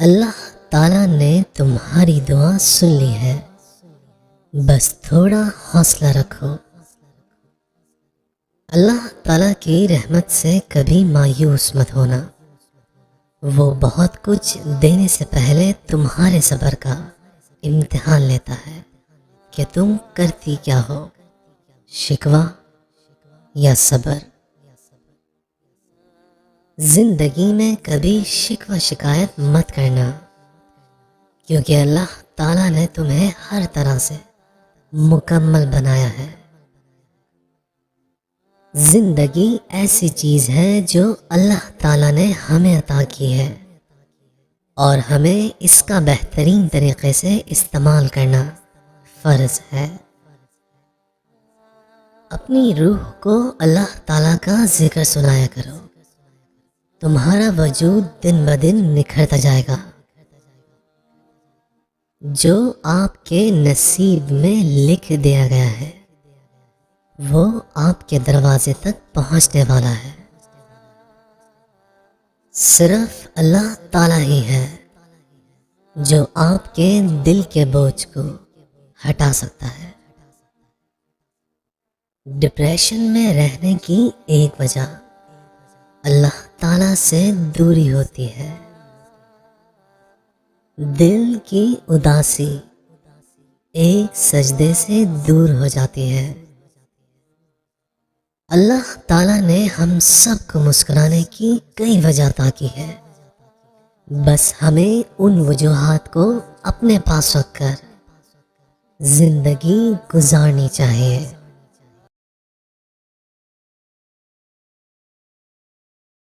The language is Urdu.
اللہ تعالیٰ نے تمہاری دعا سن لی ہے، بس تھوڑا حوصلہ رکھو۔ اللہ تعالیٰ کی رحمت سے کبھی مایوس مت ہونا، وہ بہت کچھ دینے سے پہلے تمہارے صبر کا امتحان لیتا ہے کہ تم کرتی کیا ہو، شکوہ یا صبر۔ زندگی میں کبھی شکوہ شکایت مت کرنا، کیونکہ اللہ تعالیٰ نے تمہیں ہر طرح سے مکمل بنایا ہے۔ زندگی ایسی چیز ہے جو اللہ تعالیٰ نے ہمیں عطا کی ہے، اور ہمیں اس کا بہترین طریقے سے استعمال کرنا فرض ہے۔ اپنی روح کو اللہ تعالیٰ کا ذکر سنایا کرو، تمہارا وجود دن بدن نکھرتا جائے گا۔ جو آپ کے نصیب میں لکھ دیا گیا ہے وہ آپ کے دروازے تک پہنچنے والا ہے۔ صرف اللہ تعالیٰ ہی ہے جو آپ کے دل کے بوجھ کو ہٹا سکتا ہے۔ ڈپریشن میں رہنے کی ایک وجہ اللہ تعالیٰ سے دوری ہوتی ہے۔ دل کی اداسی ایک سجدے سے دور ہو جاتی ہے۔ اللہ تعالیٰ نے ہم سب کو مسکرانے کی کئی وجہ عطا کی ہے، بس ہمیں ان وجوہات کو اپنے پاس رکھ کر زندگی گزارنی چاہیے۔